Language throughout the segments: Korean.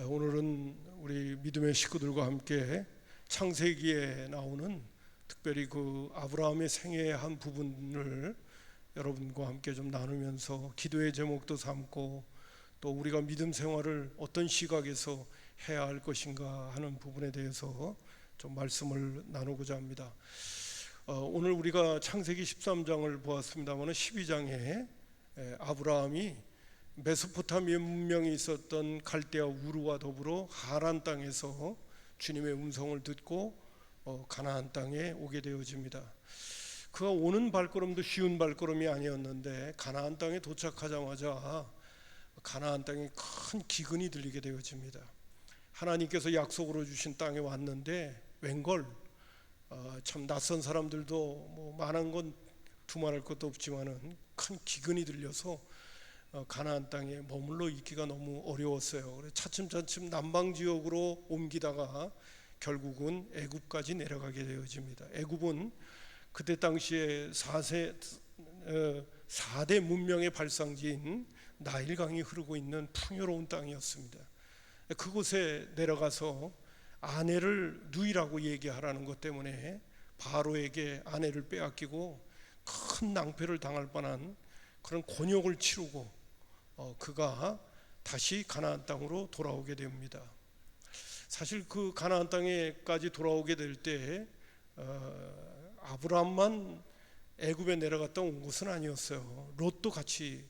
오늘은 우리 믿음의 식구들과 함께 창세기에 나오는 특별히 그 아브라함의 생애의 한 부분을 여러분과 함께 좀 나누면서 기도의 제목도 삼고 또 우리가 믿음 생활을 어떤 시각에서 해야 할 것인가 하는 부분에 대해서 좀 말씀을 나누고자 합니다. 오늘 우리가 창세기 13장을 보았습니다만 12장에 아브라함이 메소포타미아 문명이 있었던 갈대아 우르와 더불어 하란 땅에서 주님의 음성을 듣고 가나안 땅에 오게 되어집니다. 그가 오는 발걸음도 쉬운 발걸음이 아니었는데 가나안 땅에 도착하자마자 가나안 땅에 큰 기근이 들리게 되어집니다. 하나님께서 약속으로 주신 땅에 왔는데 웬걸 참 낯선 사람들도 뭐 많은 건 두말할 것도 없지만은 큰 기근이 들려서 가나안 땅에 머물러 있기가 너무 어려웠어요. 그래서 차츰차츰 남방 지역으로 옮기다가 결국은 애굽까지 내려가게 되어집니다. 애굽은 그때 당시에 4대 문명의 발상지인 나일강이 흐르고 있는 풍요로운 땅이었습니다. 그곳에 내려가서 아내를 누이라고 얘기하라는 것 때문에 바로에게 아내를 빼앗기고 큰 낭패를 당할 뻔한 그런 곤욕을 치르고 그가 다시 가나안 땅으로 돌아오게 됩니다. 사실 그 가나안 땅에까지 돌아오게 될 때 아브라함만 애굽에 내려갔다 온 것은 아니었어요. 롯도 같이,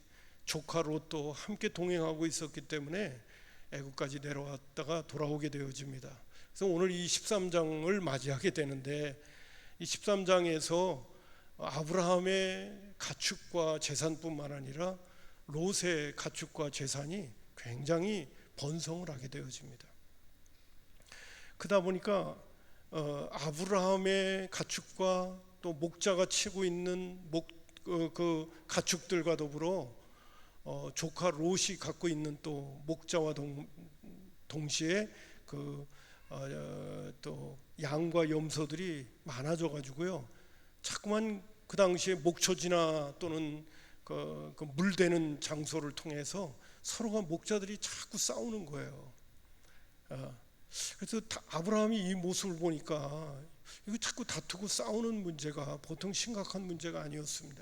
조카 롯도 함께 동행하고 있었기 때문에 애굽까지 내려왔다가 돌아오게 되어집니다. 그래서 오늘 이 13장을 맞이하게 되는데 이 13장에서 아브라함의 가축과 재산뿐만 아니라 롯의 가축과 재산이 굉장히 번성을 하게 되어집니다. 그러다 보니까 아브라함의 가축과 또 목자가 치고 있는 그 가축들과 더불어 조카 롯이 갖고 있는 또 목자와 동시에 또 양과 염소들이 많아져 가지고요. 자꾸만 그 당시에 목초지나 또는 그 물대는 장소를 통해서 서로가 목자들이 자꾸 싸우는 거예요. 그래서 아브라함이 이 모습을 보니까 이거 자꾸 다투고 싸우는 문제가 보통 심각한 문제가 아니었습니다.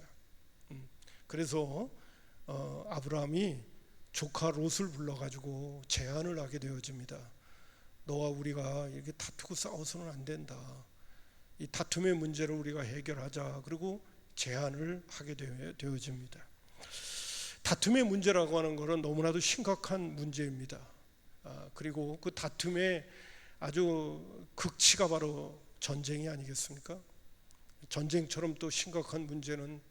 그래서 아브라함이 조카 롯을 불러가지고 제안을 하게 되어집니다. 너와 우리가 이렇게 다투고 싸워서는 안 된다. 이 다툼의 문제를 우리가 해결하자. 그리고 제안을 하게 되어집니다. 다툼의 문제라고 하는 것은 너무나도 심각한 문제입니다. 그리고 그 다툼의 아주 극치가 바로 전쟁이 아니겠습니까? 전쟁처럼 또 심각한 문제는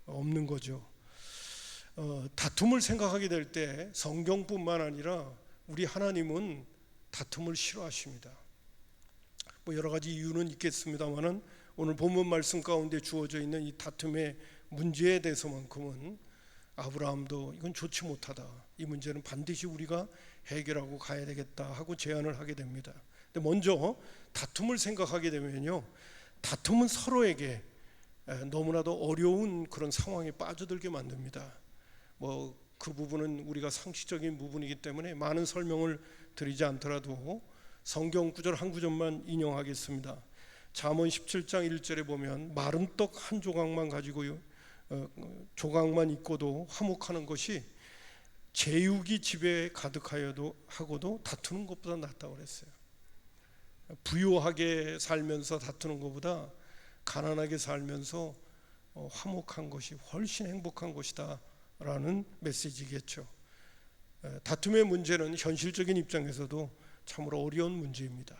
없는 거죠. 다툼을 생각하게 될 때 성경뿐만 아니라 우리 하나님은 다툼을 싫어하십니다. 뭐 여러 가지 이유는 있겠습니다만은 오늘 본문 말씀 가운데 주어져 있는 이 다툼의 문제에 대해서만큼은 아브라함도 이건 좋지 못하다. 이 문제는 반드시 우리가 해결하고 가야 되겠다 하고 제안을 하게 됩니다. 근데 먼저 다툼을 생각하게 되면요, 다툼은 서로에게 너무나도 어려운 그런 상황에 빠져들게 만듭니다. 뭐 그 부분은 우리가 상식적인 부분이기 때문에 많은 설명을 드리지 않더라도 성경 구절 한 구절만 인용하겠습니다. 잠언 17장 1절에 보면 마른 떡 한 조각만 가지고 조각만 있고도 화목하는 것이 제육이 집에 가득하여도 하고도 다투는 것보다 낫다고 그랬어요. 부유하게 살면서 다투는 것보다 가난하게 살면서 화목한 것이 훨씬 행복한 것이다 라는 메시지겠죠. 다툼의 문제는 현실적인 입장에서도 참으로 어려운 문제입니다.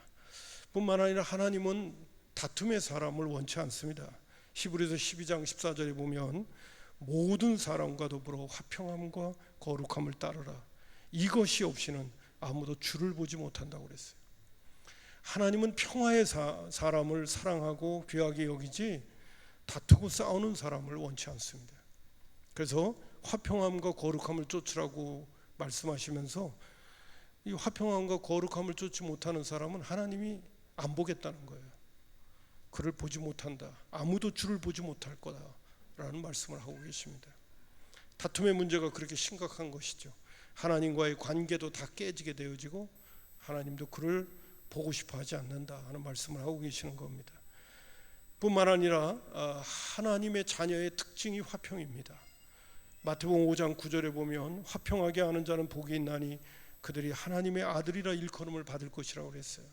뿐만 아니라 하나님은 다툼의 사람을 원치 않습니다. 히브리서 12장 14절에 보면 모든 사람과 더불어 화평함과 거룩함을 따르라. 이것이 없이는 아무도 주를 보지 못한다고 그랬어요. 하나님은 평화의 사람을 사랑하고 귀하게 여기지 다투고 싸우는 사람을 원치 않습니다. 그래서 화평함과 거룩함을 쫓으라고 말씀하시면서 이 화평함과 거룩함을 쫓지 못하는 사람은 하나님이 안 보겠다는 거예요. 그를 보지 못한다. 아무도 주를 보지 못할 거다라는 말씀을 하고 계십니다. 다툼의 문제가 그렇게 심각한 것이죠. 하나님과의 관계도 다 깨지게 되어지고 하나님도 그를 보고 싶어 하지 않는다 하는 말씀을 하고 계시는 겁니다. 뿐만 아니라 하나님의 자녀의 특징이 화평입니다. 마태복음 5장 9절에 보면 화평하게 하는 자는 복이 있나니 그들이 하나님의 아들이라 일컬음을 받을 것이라고 그랬어요.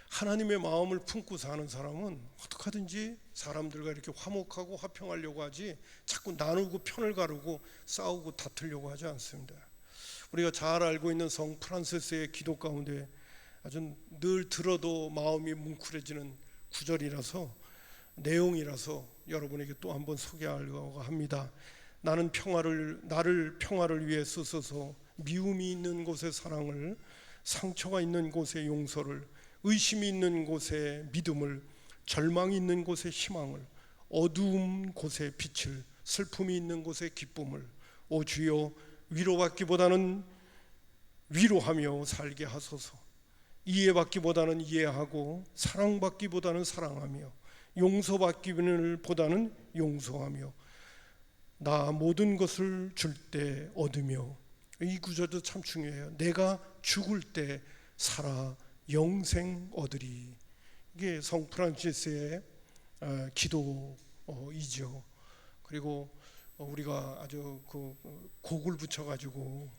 하나님의 마음을 품고 사는 사람은 어떻게든지 사람들과 이렇게 화목하고 화평하려고 하지 자꾸 나누고 편을 가르고 싸우고 다투려고 하지 않습니다. 우리가 잘 알고 있는 성 프란시스의 기도 가운데 아주 늘 들어도 마음이 뭉클해지는 구절이라서 내용이라서 여러분에게 또 한번 소개하려고 합니다. 나를 평화를 위해 쓰소서. 미움이 있는 곳에 사랑을, 상처가 있는 곳에 용서를, 의심이 있는 곳에 믿음을, 절망이 있는 곳에 희망을, 어두운 곳에 빛을, 슬픔이 있는 곳에 기쁨을, 오 주여 위로받기보다는 위로하며 살게 하소서. 이해받기보다는 이해하고 사랑받기보다는 사랑하며 용서받기보다는 용서하며 나 모든 것을 줄 때 얻으며. 이 구절도 참 중요해요. 내가 죽을 때 살아 영생 얻으리. 이게 성 프란시스의 기도이죠. 그리고 우리가 아주 그 곡을 붙여가지고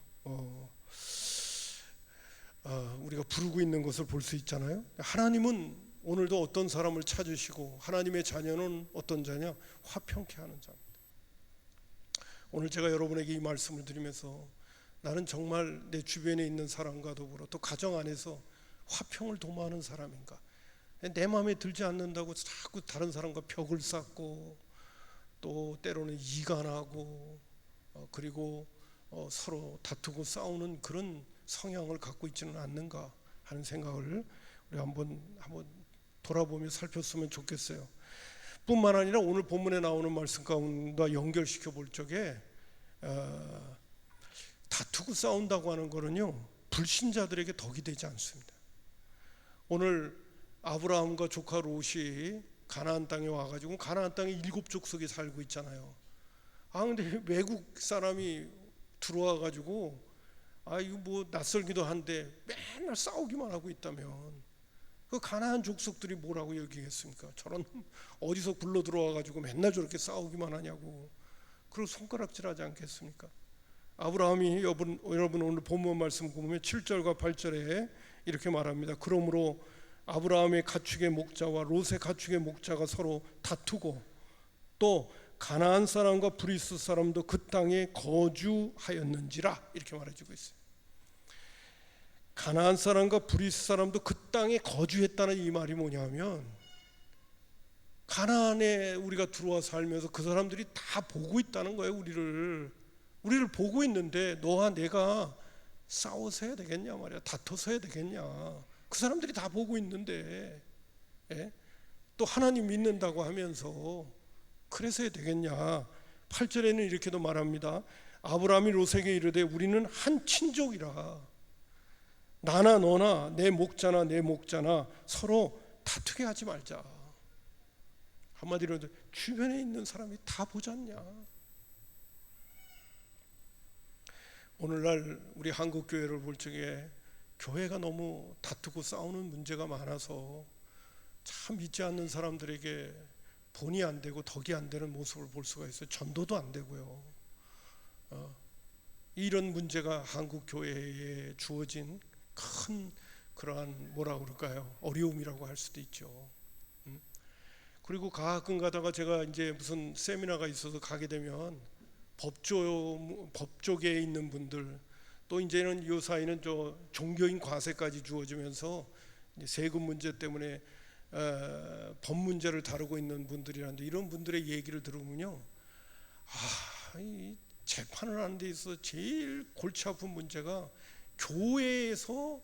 우리가 부르고 있는 것을 볼 수 있잖아요. 하나님은 오늘도 어떤 사람을 찾으시고 하나님의 자녀는 어떤 자냐? 화평케 하는 자입니다. 오늘 제가 여러분에게 이 말씀을 드리면서 나는 정말 내 주변에 있는 사람과 더불어 또 가정 안에서 화평을 도모하는 사람인가? 내 마음에 들지 않는다고 자꾸 다른 사람과 벽을 쌓고 또 때로는 이간하고 그리고 서로 다투고 싸우는 그런 성향을 갖고 있지는 않는가 하는 생각을 우리 한번 돌아보며 살폈으면 좋겠어요. 뿐만 아니라 오늘 본문에 나오는 말씀 가운데 연결시켜 볼 적에 다투고 싸운다고 하는 거는요 불신자들에게 덕이 되지 않습니다. 오늘 아브라함과 조카 롯이 가나안 땅에 와가지고 가나안 땅에 7족속이 살고 있잖아요. 근데 외국 사람이 들어와가지고 이거 뭐 낯설기도 한데 맨날 싸우기만 하고 있다면 그 가나안 족속들이 뭐라고 여기겠습니까? 저런 어디서 굴러 들어와가지고 맨날 저렇게 싸우기만 하냐고 그리고 손가락질하지 않겠습니까? 아브라함이 여러분 오늘 본문 말씀 보면 7절과 8절에 이렇게 말합니다. 그러므로 아브라함의 가축의 목자와 롯의 가축의 목자가 서로 다투고 또 가나안 사람과 브리스 사람도 그 땅에 거주하였는지라 이렇게 말해주고 있어요. 가나안 사람과 브리스 사람도 그 땅에 거주했다는 이 말이 뭐냐면 가나안에 우리가 들어와 살면서 그 사람들이 다 보고 있다는 거예요. 우리를 보고 있는데 너와 내가 싸워서 해야 되겠냐 말이야. 다퉈서 해야 되겠냐. 그 사람들이 다 보고 있는데 또 하나님 믿는다고 하면서 그래서 해야 되겠냐. 8절에는 이렇게도 말합니다. 아브라함이 롯에게 이르되 우리는 한 친족이라 나나 너나 내 목자나 서로 다투게 하지 말자. 한마디로 주변에 있는 사람이 다 보지 않냐. 오늘날 우리 한국 교회를 볼 적에 교회가 너무 다투고 싸우는 문제가 많아서 참 믿지 않는 사람들에게 본이 안 되고 덕이 안 되는 모습을 볼 수가 있어요. 전도도 안 되고요. 이런 문제가 한국 교회에 주어진 큰 그러한 뭐라 그럴까요? 어려움이라고 할 수도 있죠. 그리고 가끔 가다가 제가 이제 무슨 세미나가 있어서 가게 되면 법조계에 있는 분들 또 이제는 이 사이는 종교인 과세까지 주어지면서 세금 문제 때문에 법 문제를 다루고 있는 분들이란데 이런 분들의 얘기를 들으면요, 이 재판을 하는 데 있어서 제일 골치 아픈 문제가 교회에서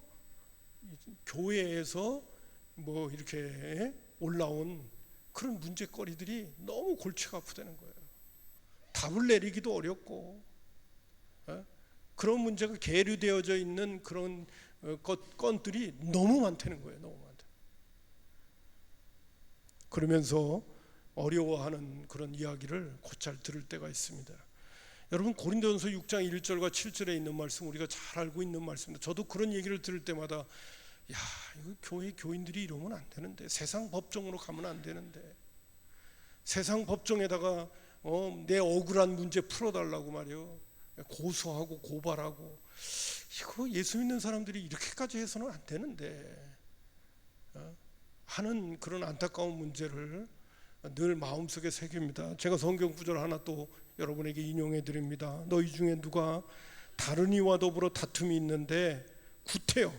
뭐 이렇게 올라온 그런 문제거리들이 너무 골치가 아프다는 거예요. 답을 내리기도 어렵고 그런 문제가 계류되어져 있는 그런 건들이 너무 많다는 거예요. 너무 많다. 그러면서 어려워하는 그런 이야기를 곧잘 들을 때가 있습니다. 여러분 고린도전서 6장 1절과 7절에 있는 말씀 우리가 잘 알고 있는 말씀입니다. 저도 그런 얘기를 들을 때마다 야, 이거 교회 교인들이 이러면 안 되는데, 세상 법정으로 가면 안 되는데, 세상 법정에다가 내 억울한 문제 풀어달라고 말이요, 고소하고 고발하고, 이거 예수 믿는 사람들이 이렇게까지 해서는 안 되는데 하는 그런 안타까운 문제를 늘 마음속에 새깁니다. 제가 성경 구절 하나 또 여러분에게 인용해 드립니다. 너희 중에 누가 다른 이와 더불어 다툼이 있는데 구태여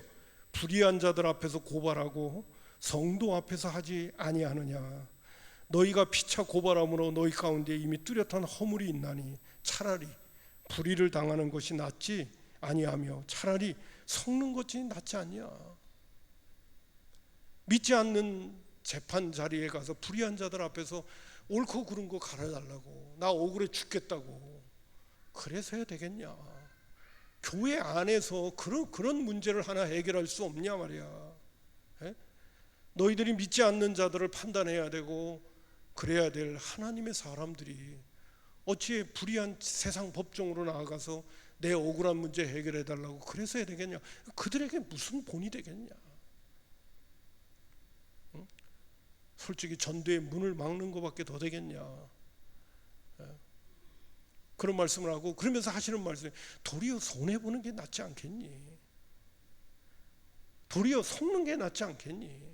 불의한 자들 앞에서 고발하고 성도 앞에서 하지 아니하느냐. 너희가 피차 고발함으로 너희 가운데 이미 뚜렷한 허물이 있나니 차라리 불의를 당하는 것이 낫지 아니하며 차라리 섞는 것이 낫지 않냐. 믿지 않는 재판 자리에 가서 불의한 자들 앞에서 옳고 그른 거 가려달라고, 나 억울해 죽겠다고 그래서 해야 되겠냐. 교회 안에서 그런 문제를 하나 해결할 수 없냐 말이야. 에? 너희들이 믿지 않는 자들을 판단해야 되고 그래야 될 하나님의 사람들이 어찌 불의한 세상 법정으로 나아가서 내 억울한 문제 해결해 달라고 그래서 해야 되겠냐. 그들에게 무슨 본이 되겠냐. 응? 솔직히 전도의 문을 막는 것밖에 더 되겠냐. 그런 말씀을 하고, 그러면서 하시는 말씀이 도리어 손해보는 게 낫지 않겠니? 도리어 속는 게 낫지 않겠니?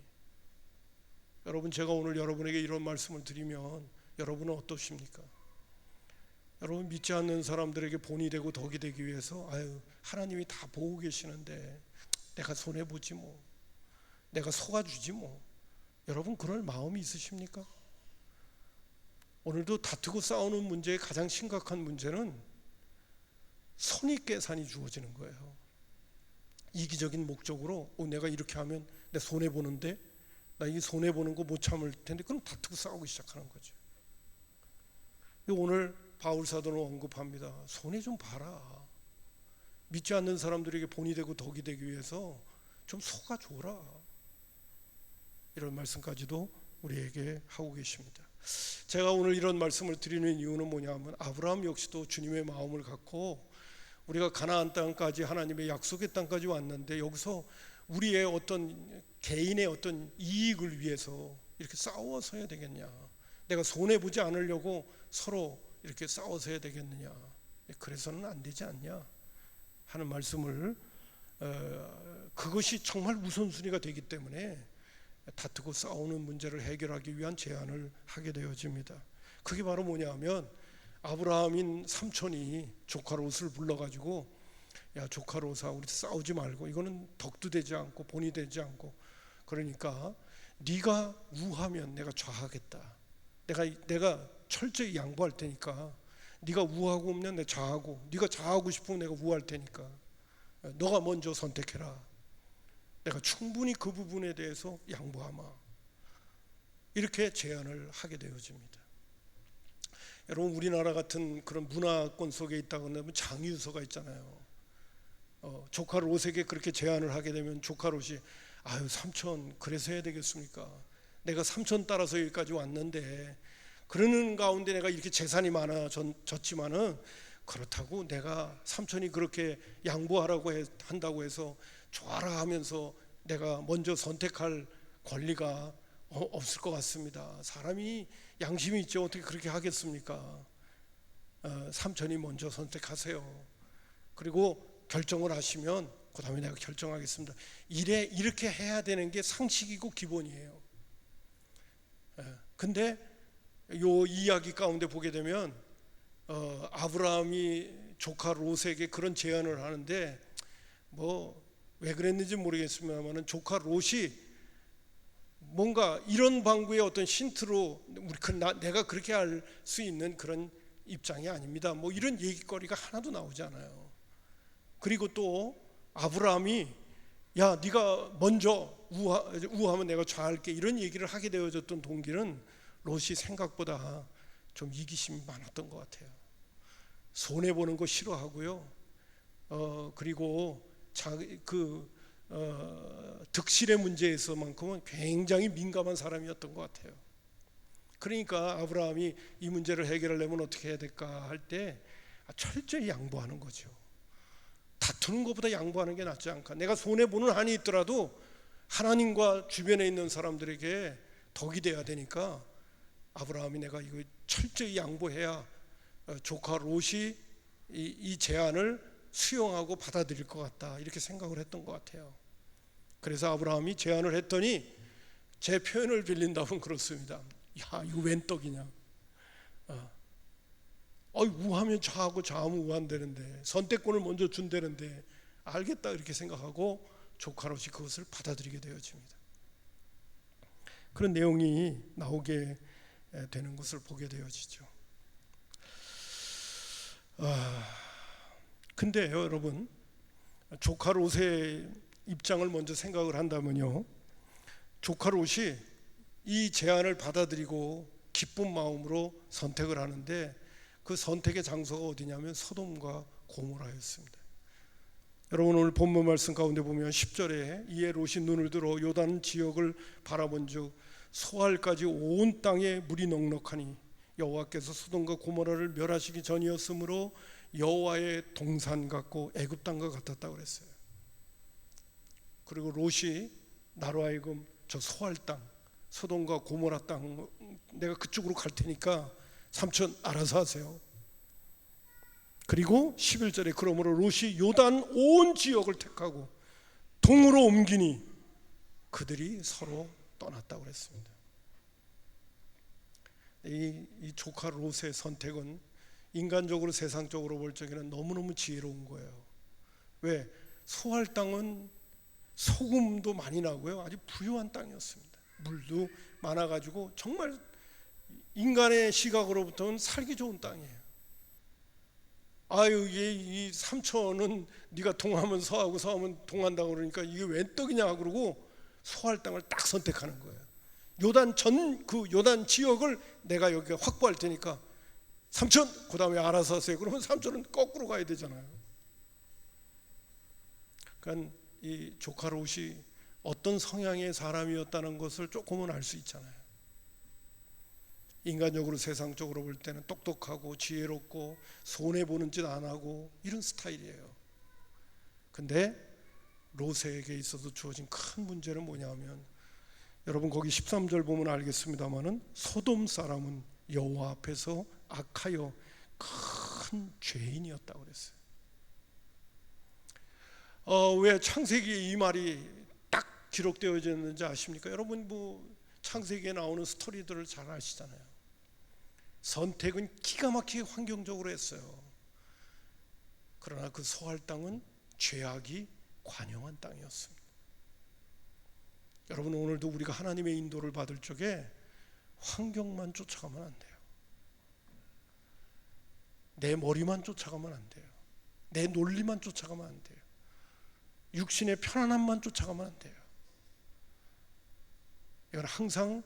여러분, 제가 오늘 여러분에게 이런 말씀을 드리면 여러분은 어떠십니까? 여러분, 믿지 않는 사람들에게 본이 되고 덕이 되기 위해서 하나님이 다 보고 계시는데 내가 손해보지 뭐, 내가 속아주지 뭐, 여러분 그럴 마음이 있으십니까? 오늘도 다투고 싸우는 문제의 가장 심각한 문제는 손익계산이 주어지는 거예요. 이기적인 목적으로 내가 이렇게 하면 내 손해보는데, 나 이 손해보는 거 못 참을 텐데, 그럼 다투고 싸우기 시작하는 거죠. 오늘 바울 사도는 언급합니다. 손해 좀 봐라. 믿지 않는 사람들에게 본이 되고 덕이 되기 위해서 좀 속아줘라. 이런 말씀까지도 우리에게 하고 계십니다. 제가 오늘 이런 말씀을 드리는 이유는 뭐냐면, 아브라함 역시도 주님의 마음을 갖고 우리가 가나안 땅까지, 하나님의 약속의 땅까지 왔는데, 여기서 우리의 어떤 개인의 어떤 이익을 위해서 이렇게 싸워서 해야 되겠냐, 내가 손해보지 않으려고 서로 이렇게 싸워서 해야 되겠느냐, 그래서는 안 되지 않냐 하는 말씀을, 그것이 정말 우선순위가 되기 때문에 다투고 싸우는 문제를 해결하기 위한 제안을 하게 되어집니다. 그게 바로 뭐냐면, 아브라함인 삼촌이 조카 롯을 불러가지고, 야 조카 롯아, 우리 싸우지 말고, 이거는 덕도 되지 않고 본이 되지 않고, 그러니까 네가 우하면 내가 좌하겠다. 내가 철저히 양보할 테니까, 네가 우하고 없으면 내가 좌하고, 네가 좌하고 싶으면 내가 우할 테니까 너가 먼저 선택해라. 내가 충분히 그 부분에 대해서 양보하마. 이렇게 제안을 하게 되어집니다. 여러분, 우리나라 같은 그런 문화권 속에 있다고 하면 장유서가 있잖아요. 조카 롯에게 그렇게 제안을 하게 되면 조카 롯이, 아유 삼촌 그래서 해야 되겠습니까? 내가 삼촌 따라서 여기까지 왔는데, 그러는 가운데 내가 이렇게 재산이 많아졌지만은, 그렇다고 내가 삼촌이 그렇게 양보하라고 한다고 해서 좋아라 하면서 내가 먼저 선택할 권리가 없을 것 같습니다. 사람이 양심이 있죠. 어떻게 그렇게 하겠습니까? 삼촌이 먼저 선택하세요. 그리고 결정을 하시면 그 다음에 내가 결정하겠습니다. 이렇게 해야 되는 게 상식이고 기본이에요. 근데 요 이야기 가운데 보게 되면 아브라함이 조카 롯에게 그런 제안을 하는데, 뭐 왜 그랬는지 모르겠습니다만 조카 롯이 뭔가 이런 방구의 어떤 힌트로 내가 그렇게 할 수 있는 그런 입장이 아닙니다, 뭐 이런 얘기거리가 하나도 나오지 않아요. 그리고 또 아브라함이, 야 네가 먼저 우하면 내가 좌할게, 이런 얘기를 하게 되어졌던 동기는 롯이 생각보다 좀 이기심이 많았던 것 같아요. 손해보는 거 싫어하고요. 그리고 득실의 문제에서만큼은 굉장히 민감한 사람이었던 것 같아요. 그러니까 아브라함이 이 문제를 해결하려면 어떻게 해야 될까 할 때, 철저히 양보하는 거죠. 다투는 것보다 양보하는 게 낫지 않을까. 내가 손해보는 한이 있더라도 하나님과 주변에 있는 사람들에게 덕이 돼야 되니까 아브라함이 내가 이거 철저히 양보해야 조카 롯이 이 제안을 수용하고 받아들일 것 같다, 이렇게 생각을 했던 것 같아요. 그래서 아브라함이 제안을 했더니 제 표현을 빌린다면 그렇습니다. 야, 이거 웬 떡이냐. 우하면 좌하고 좌하면 우한되는데, 선택권을 먼저 준다는데 알겠다 이렇게 생각하고 조카롯이 그것을 받아들이게 되어집니다. 그런 내용이 나오게 되는 것을 보게 되어지죠. 근데요, 여러분, 조카롯의 입장을 먼저 생각을 한다면요, 조카롯이 이 제안을 받아들이고 기쁜 마음으로 선택을 하는데 그 선택의 장소가 어디냐면 소돔과 고모라였습니다. 여러분, 오늘 본문 말씀 가운데 보면 10절에 이에 롯이 눈을 들어 요단 지역을 바라본즉 소알까지 온 땅에 물이 넉넉하니 여호와께서 소돔과 고모라를 멸하시기 전이었으므로 여호와의 동산 같고 애굽 땅과 같았다고 그랬어요. 그리고 롯이 나로 하여금 저 소알 땅, 소돔과 고모라 땅, 내가 그쪽으로 갈 테니까 삼촌 알아서 하세요. 그리고 11절에 그러므로 롯이 요단 온 지역을 택하고 동으로 옮기니 그들이 서로 떠났다고 그랬습니다. 이 조카 롯의 선택은 인간적으로 세상적으로 볼 적에는 너무너무 지혜로운 거예요. 왜? 소알 땅은 소금도 많이 나고요, 아주 부유한 땅이었습니다. 물도 많아가지고 정말 인간의 시각으로부터는 살기 좋은 땅이에요. 이 삼촌은 네가 동하면 서하고 서하면 동한다고 그러니까 이게 웬 떡이냐 그러고 소할 땅을 딱 선택하는 거예요. 요단 지역을 내가 여기 확보할 테니까 삼촌 그 다음에 알아서 하세요. 그러면 삼촌은 거꾸로 가야 되잖아요. 그러니까 이 조카 롯이 어떤 성향의 사람이었다는 것을 조금은 알 수 있잖아요. 인간적으로 세상적으로 볼 때는 똑똑하고 지혜롭고 손해보는 짓 안 하고 이런 스타일이에요. 근데 롯에게 있어서 주어진 큰 문제는 뭐냐면, 여러분 거기 13절 보면 알겠습니다마는 소돔 사람은 여호와 앞에서 악하여 큰 죄인이었다고 그랬어요. 왜 창세기에 이 말이 딱 기록되어졌는지 아십니까? 여러분 창세기에 나오는 스토리들을 잘 아시잖아요. 선택은 기가 막히게 환경적으로 했어요. 그러나 그 소할 땅은 죄악이 관영한 땅이었습니다. 여러분, 오늘도 우리가 하나님의 인도를 받을 적에 환경만 쫓아가면 안 돼요. 내 머리만 쫓아가면 안 돼요. 내 논리만 쫓아가면 안 돼요. 육신의 편안함만 쫓아가면 안 돼요. 이건 항상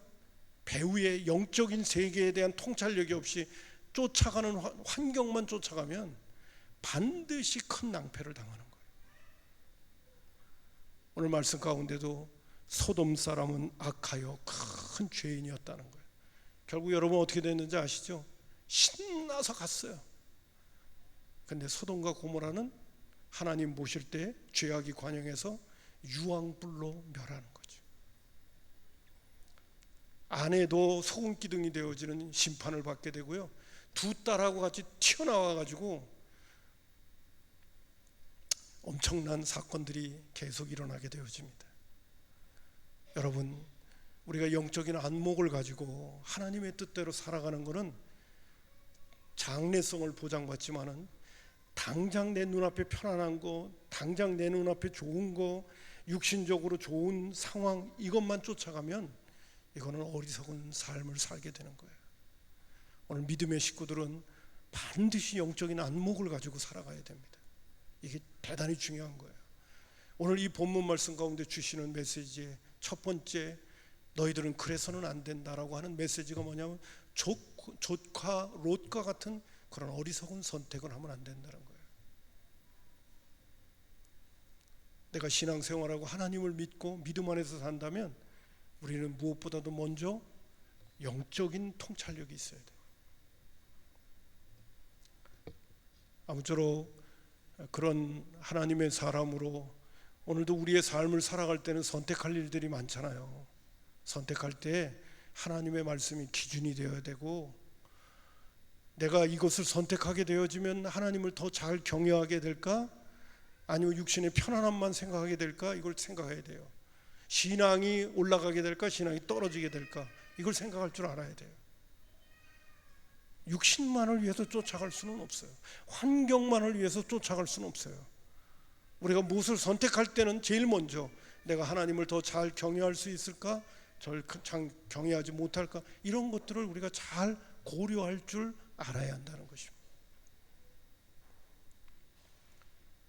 배우의 영적인 세계에 대한 통찰력이 없이 쫓아가는 환경만 쫓아가면 반드시 큰 낭패를 당하는 거예요. 오늘 말씀 가운데도 소돔 사람은 악하여 큰 죄인이었다는 거예요. 결국 여러분 어떻게 됐는지 아시죠? 신나서 갔어요. 근데 소돔과 고모라는 하나님 모실 때 죄악이 관영해서 유황불로 멸하는 거죠. 아내도 소금기둥이 되어지는 심판을 받게 되고요, 두 딸하고 같이 튀어나와 가지고 엄청난 사건들이 계속 일어나게 되어집니다. 여러분, 우리가 영적인 안목을 가지고 하나님의 뜻대로 살아가는 것은 장래성을 보장받지만은 당장 내 눈앞에 편안한 거, 당장 내 눈앞에 좋은 거, 육신적으로 좋은 상황, 이것만 쫓아가면 이거는 어리석은 삶을 살게 되는 거예요. 오늘 믿음의 식구들은 반드시 영적인 안목을 가지고 살아가야 됩니다. 이게 대단히 중요한 거예요. 오늘 이 본문 말씀 가운데 주시는 메시지의 첫 번째, 너희들은 그래서는 안 된다라고 하는 메시지가 뭐냐면 조카 롯과 같은 그런 어리석은 선택을 하면 안 된다는 거예요. 내가 신앙생활하고 하나님을 믿고 믿음 안에서 산다면 우리는 무엇보다도 먼저 영적인 통찰력이 있어야 돼요. 아무쪼록 그런 하나님의 사람으로 오늘도 우리의 삶을 살아갈 때는 선택할 일들이 많잖아요. 선택할 때 하나님의 말씀이 기준이 되어야 되고, 내가 이것을 선택하게 되어지면 하나님을 더 잘 경외하게 될까? 아니면 육신의 편안함만 생각하게 될까? 이걸 생각해야 돼요. 신앙이 올라가게 될까? 신앙이 떨어지게 될까? 이걸 생각할 줄 알아야 돼요. 육신만을 위해서 쫓아갈 수는 없어요. 환경만을 위해서 쫓아갈 수는 없어요. 우리가 무엇을 선택할 때는 제일 먼저 내가 하나님을 더 잘 경외할 수 있을까? 절 경외하지 못할까? 이런 것들을 우리가 잘 고려할 줄 알아야 한다는 것입니다.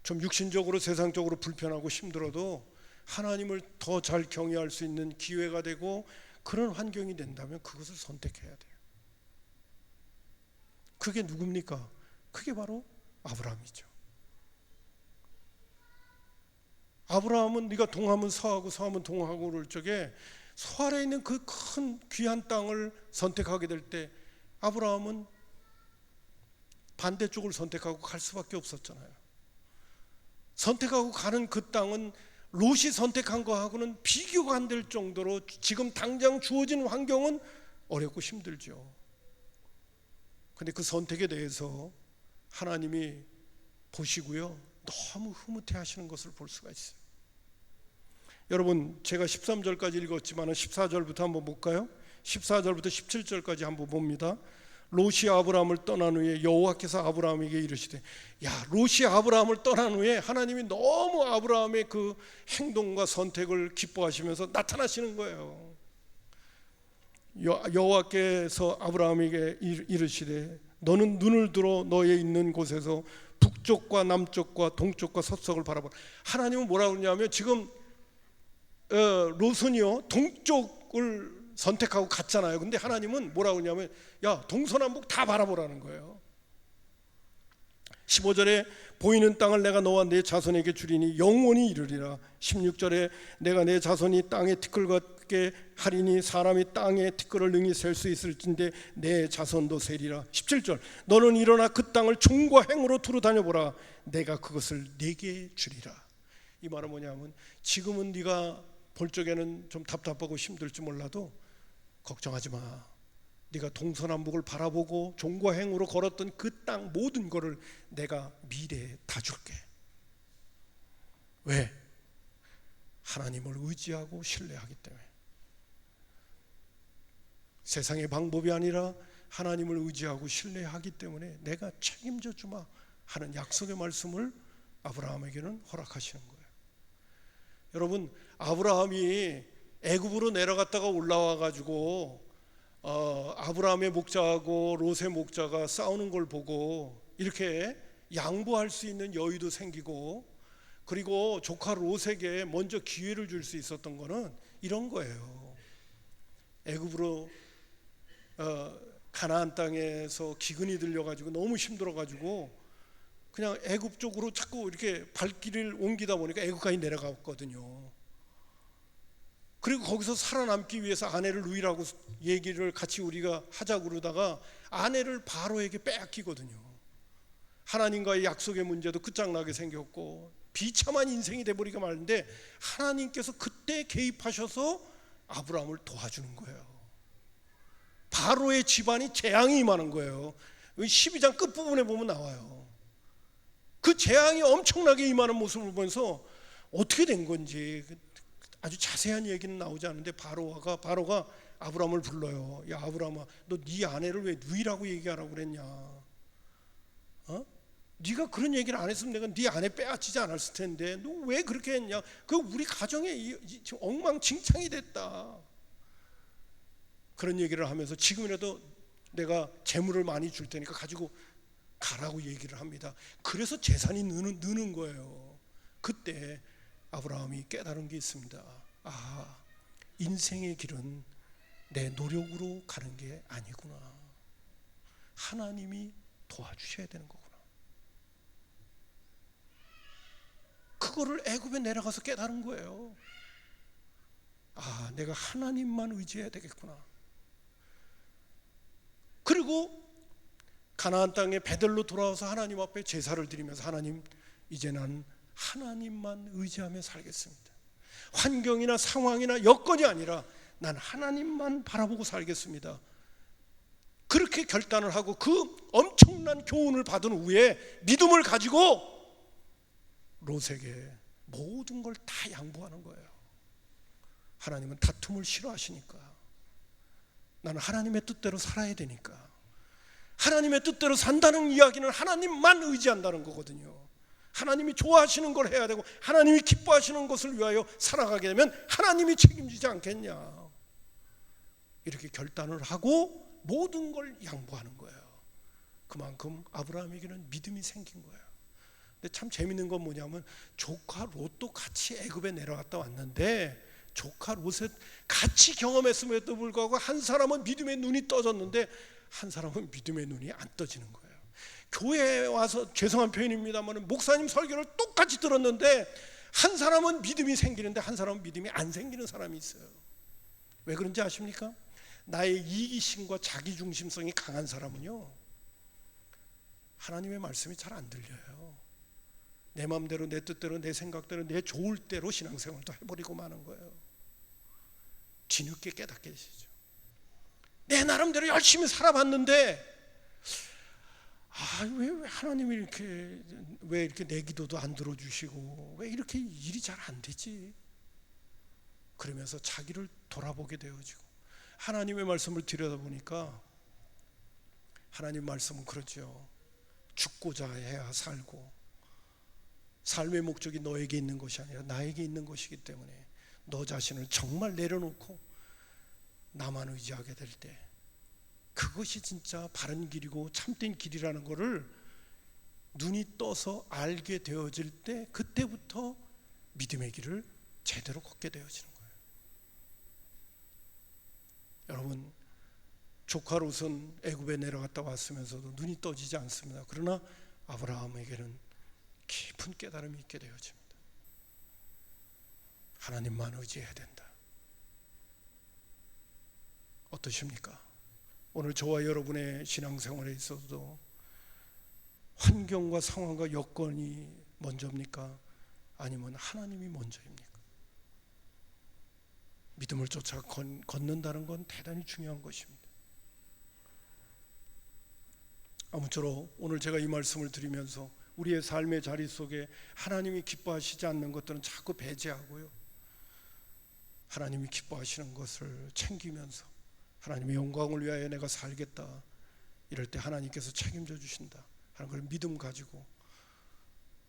좀 육신적으로 세상적으로 불편하고 힘들어도 하나님을 더 잘 경외할 수 있는 기회가 되고 그런 환경이 된다면 그것을 선택해야 돼요. 그게 누굽니까? 그게 바로 아브라함이죠. 아브라함은 네가 동하면 서하고 서하면 동하고 그럴 적에 서아래 있는 그 큰 귀한 땅을 선택하게 될 때 아브라함은 반대쪽을 선택하고 갈 수밖에 없었잖아요. 선택하고 가는 그 땅은 롯이 선택한 거하고는 비교가 안 될 정도로 지금 당장 주어진 환경은 어렵고 힘들죠. 근데 그 선택에 대해서 하나님이 보시고요, 너무 흐뭇해 하시는 것을 볼 수가 있어요. 여러분, 제가 13절까지 읽었지만 14절부터 한번 볼까요? 14절부터 17절까지 한번 봅니다. 롯이 아브라함을 떠난 후에 여호와께서 아브라함에게 이르시되, 롯이 아브라함을 떠난 후에 하나님이 너무 아브라함의 그 행동과 선택을 기뻐하시면서 나타나시는 거예요. 여호와께서 아브라함에게 이르시되, 너는 눈을 들어 너의 있는 곳에서 북쪽과 남쪽과 동쪽과 서쪽을 바라보라. 하나님은 뭐라고 그러냐면 지금 롯은요 동쪽을 선택하고 갔잖아요. 근데 하나님은 뭐라고 하냐면 동서남북 다 바라보라는 거예요. 15절에 보이는 땅을 내가 너와 내 자손에게 주리니 영원히 이르리라. 16절에 내가 내 자손이 땅의 티끌 같게 하리니 사람이 땅의 티끌을 능히 셀 수 있을진데 내 자손도 세리라. 17절 너는 일어나 그 땅을 종과 행으로 두루 다녀보라. 내가 그것을 네게 주리라. 이 말은 뭐냐면 지금은 네가 볼 적에는 좀 답답하고 힘들지 몰라도 걱정하지 마. 네가 동서남북을 바라보고 종과 행으로 걸었던 그 땅 모든 거를 내가 미래에 다 줄게. 왜? 하나님을 의지하고 신뢰하기 때문에. 세상의 방법이 아니라 하나님을 의지하고 신뢰하기 때문에 내가 책임져 주마 하는 약속의 말씀을 아브라함에게는 허락하시는 거예요. 여러분, 아브라함이 애굽으로 내려갔다가 올라와 가지고 아브라함의 목자하고 롯의 목자가 싸우는 걸 보고 이렇게 양보할 수 있는 여유도 생기고, 그리고 조카 롯에게 먼저 기회를 줄 수 있었던 거는 이런 거예요. 애굽으로 가나안 땅에서 기근이 들려가지고 너무 힘들어가지고 그냥 애굽 쪽으로 자꾸 이렇게 발길을 옮기다 보니까 애굽까지 내려갔거든요. 그리고 거기서 살아남기 위해서 아내를 누이라고 얘기를 같이 우리가 하자고 그러다가 아내를 바로에게 빼앗기거든요. 하나님과의 약속의 문제도 끝장나게 생겼고 비참한 인생이 돼버리게 마는데 하나님께서 그때 개입하셔서 아브라함을 도와주는 거예요. 바로의 집안이 재앙이 임하는 거예요. 12장 끝부분에 보면 나와요. 그 재앙이 엄청나게 임하는 모습을 보면서 어떻게 된 건지 아주 자세한 얘기는 나오지 않는데 바로가 아브라함을 불러요. 야 아브라함아, 너 네 아내를 왜 누이라고 얘기하라고 그랬냐? 네가 그런 얘기를 안 했으면 내가 네 아내 빼앗지지 않았을 텐데 너 왜 그렇게 했냐? 그 우리 가정에 지금 엉망진창이 됐다. 그런 얘기를 하면서 지금이라도 내가 재물을 많이 줄 테니까 가지고 가라고 얘기를 합니다. 그래서 재산이 느는 거예요. 그때 아브라함이 깨달은 게 있습니다. 인생의 길은 내 노력으로 가는 게 아니구나. 하나님이 도와주셔야 되는 거구나. 그거를 애굽에 내려가서 깨달은 거예요. 내가 하나님만 의지해야 되겠구나. 그리고 가나안 땅에 베들로 돌아와서 하나님 앞에 제사를 드리면서 하나님, 이제 난 하나님만 의지하며 살겠습니다. 환경이나 상황이나 여건이 아니라 난 하나님만 바라보고 살겠습니다. 그렇게 결단을 하고 그 엄청난 교훈을 받은 후에 믿음을 가지고 롯에게 모든 걸 다 양보하는 거예요. 하나님은 다툼을 싫어하시니까, 나는 하나님의 뜻대로 살아야 되니까. 하나님의 뜻대로 산다는 이야기는 하나님만 의지한다는 거거든요. 하나님이 좋아하시는 걸 해야 되고 하나님이 기뻐하시는 것을 위하여 살아가게 되면 하나님이 책임지지 않겠냐, 이렇게 결단을 하고 모든 걸 양보하는 거예요. 그만큼 아브라함에게는 믿음이 생긴 거예요. 근데 참 재밌는 건 뭐냐면, 조카 롯도 같이 애굽에 내려갔다 왔는데 조카 롯을 같이 경험했음에도 불구하고 한 사람은 믿음의 눈이 떠졌는데 한 사람은 믿음의 눈이 안 떠지는 거예요. 교회에 와서, 죄송한 표현입니다만, 목사님 설교를 똑같이 들었는데 한 사람은 믿음이 생기는데 한 사람은 믿음이 안 생기는 사람이 있어요. 왜 그런지 아십니까? 나의 이기심과 자기중심성이 강한 사람은요, 하나님의 말씀이 잘 안 들려요. 내 마음대로, 내 뜻대로, 내 생각대로, 내 좋을 대로 신앙생활도 해버리고 마는 거예요. 뒤늦게 깨닫게 되시죠. 내 나름대로 열심히 살아봤는데 왜 하나님이 왜 이렇게 내 기도도 안 들어주시고 왜 이렇게 일이 잘 안 되지? 그러면서 자기를 돌아보게 되어지고, 하나님의 말씀을 들여다보니까 하나님 말씀은 그러죠. 죽고자 해야 살고, 삶의 목적이 너에게 있는 것이 아니라 나에게 있는 것이기 때문에 너 자신을 정말 내려놓고 나만 의지하게 될 때, 그것이 진짜 바른 길이고 참된 길이라는 것을 눈이 떠서 알게 되어질 때, 그때부터 믿음의 길을 제대로 걷게 되어지는 거예요. 여러분, 조카 롯은 애굽에 내려갔다 왔으면서도 눈이 떠지지 않습니다. 그러나 아브라함에게는 깊은 깨달음이 있게 되어집니다. 하나님만 의지해야 된다. 어떠십니까? 오늘 저와 여러분의 신앙생활에 있어도 환경과 상황과 여건이 먼저입니까? 아니면 하나님이 먼저입니까? 믿음을 쫓아 걷는다는 건 대단히 중요한 것입니다. 아무쪼록 오늘 제가 이 말씀을 드리면서 우리의 삶의 자리 속에 하나님이 기뻐하시지 않는 것들은 자꾸 배제하고요, 하나님이 기뻐하시는 것을 챙기면서 하나님의 영광을 위하여 내가 살겠다, 이럴 때 하나님께서 책임져 주신다 하는 걸 믿음 가지고